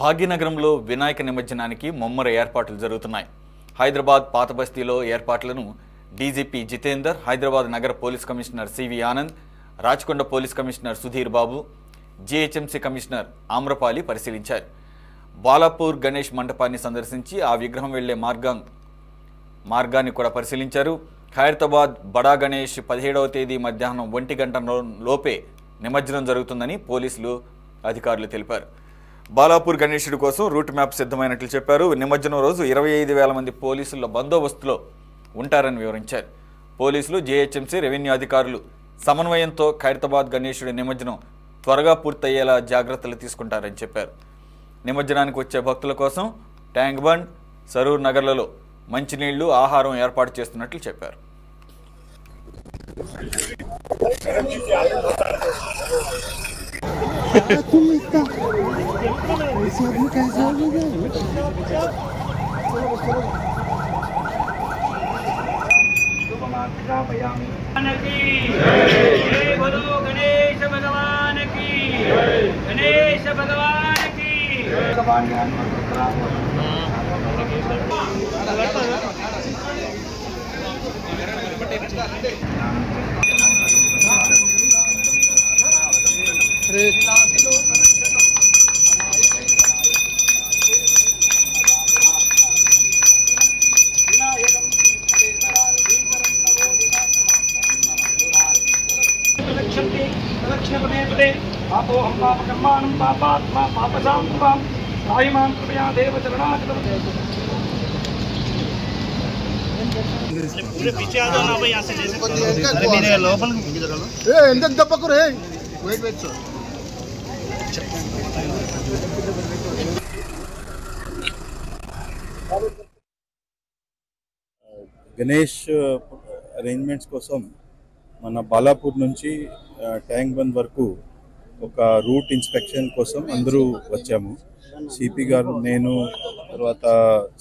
భాగ్యనగరంలో వినాయక నిమజ్జనానికి ముమ్మర ఏర్పాట్లు జరుగుతున్నాయి. హైదరాబాద్ పాత బస్తీలో ఏర్పాట్లను డీజీపీ జితేందర్, హైదరాబాద్ నగర police commissioner C V Anand, Rachakonda police commissioner Sudheer Babu, GHMC commissioner Amrapali పరిశీలించారు. బాలాపూర్ గణేష్ మండపాన్ని సందర్శించి ఆ విగ్రహం వెళ్లే మార్గాన్ని కూడా పరిశీలించారు. ఖైరతాబాద్ బడా గణేష్ 17వ తేదీ మధ్యాహ్నం 1 గంట లోపే నిమజ్జనం జరుగుతుందని పోలీసులు అధికారులు తెలిపారు. బాలాపూర్ గణేశుడి కోసం రూట్ మ్యాప్ సిద్ధమైనట్లు చెప్పారు. నిమజ్జనం రోజు 25,000 మంది పోలీసుల బందోబస్తులో ఉంటారని వివరించారు. పోలీసులు, జీహెచ్ఎంసీ, రెవెన్యూ అధికారులు సమన్వయంతో ఖైరతాబాద్ గణేశుడి నిమజ్జనం త్వరగా పూర్తయ్యేలా జాగ్రత్తలు తీసుకుంటారని చెప్పారు. నిమజ్జనానికి వచ్చే భక్తుల కోసం ట్యాంక్ బండ్, సరూర్ నగర్లలో మంచినీళ్లు, ఆహారం ఏర్పాటు చేస్తున్నట్లు చెప్పారు. गणेश भगवान की पापोहं पापकर्माणं पापात्मा पापसां सायमां कृपया देवचरणागतम् पूरे पीछे आ जाओ ना भाई, यहाँ से ले सकते हो। अरे मेरे लोपल ए ఎందుకు దప్పకు రే wait wait sir Ganesh arrangements కోసం మన బాలాపూర్ నుంచి ట్యాంక్ బండ్ వరకు ఒక రూట్ ఇన్స్పెక్షన్ కోసం అందరూ వచ్చాము. సిపి గారు, నేను, తర్వాత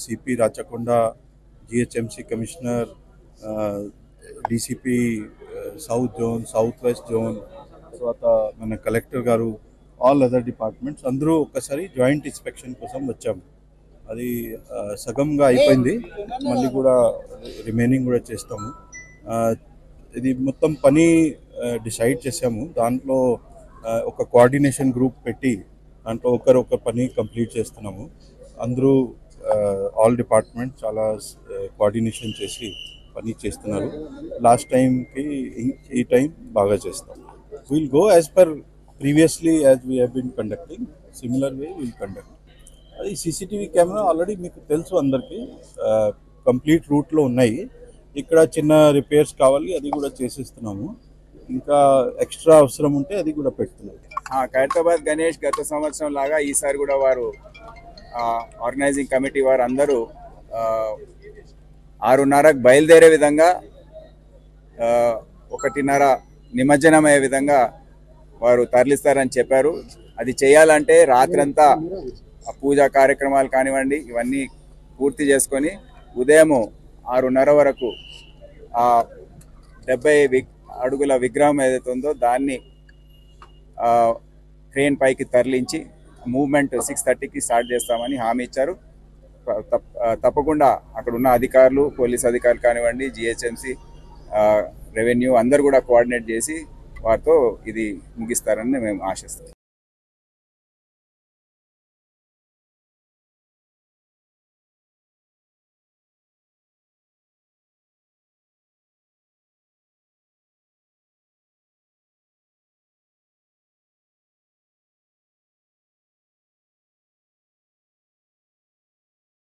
CP Rachakonda, GHMC commissioner, DCP south zone, south west zone, తర్వాత మన కలెక్టర్ గారు, ఆల్ అదర్ డిపార్ట్మెంట్స్ అందరూ ఒక్కసారి జాయింట్ ఇన్స్పెక్షన్ కోసం వచ్చాము. అది సగంగా అయిపోయింది, మళ్ళీ కూడా రిమైనింగ్ కూడా చేస్తాము. ఇది మొత్తం పని డిసైడ్ చేసాము. దాంట్లో ఒక కోఆర్డినేషన్ గ్రూప్ పెట్టి దాంట్లో ఒకరు పని కంప్లీట్ చేస్తున్నాము. అందరూ ఆల్ డిపార్ట్మెంట్ చాలా కోఆర్డినేషన్ చేసి పని చేస్తున్నారు. లాస్ట్ టైంకి ఈ టైం బాగా చేస్తాం. Will go as per previously as we have been conducting, similar way will conduct. అది సీసీటీవీ కెమెరా ఆల్రెడీ మీకు తెలుసు అందరికీ, కంప్లీట్ రూట్లో ఉన్నాయి. ఇక్కడ చిన్న రిపేర్స్ కావాలి, అది కూడా చేసేస్తున్నాము. ఇంకా ఎక్స్ట్రా అవసరం ఉంటే అది కూడా పెడుతున్నాము. ఖైరతాబాద్ గణేష్ గత సంవత్సరం లాగా ఈసారి కూడా వారు ఆర్గనైజింగ్ కమిటీ వారు అందరూ 6:30కు బయలుదేరే విధంగా 1:30 నిమజ్జనం అయ్యే విధంగా వారు తరలిస్తారని చెప్పారు. అది చేయాలంటే రాత్రంతా పూజా కార్యక్రమాలు కానివ్వండి ఇవన్నీ పూర్తి చేసుకొని ఉదయం 6:30 వరకు 70 అడుగుల విగ్రహం ఏదైతే ఉందో దాన్ని క్రేన్ పైకి తరలించి మూవ్మెంట్ 6:30కి స్టార్ట్ చేస్తామని హామీ ఇచ్చారు. తప్పకుండా అక్కడ ఉన్న అధికారులు, పోలీస్ అధికారులు కానివ్వండి, జిహెచ్ఎంసీ, రెవెన్యూ అందరు కూడా కోఆర్డినేట్ చేసి వారితో ఇది ముగిస్తారని మేము ఆశిస్తాం.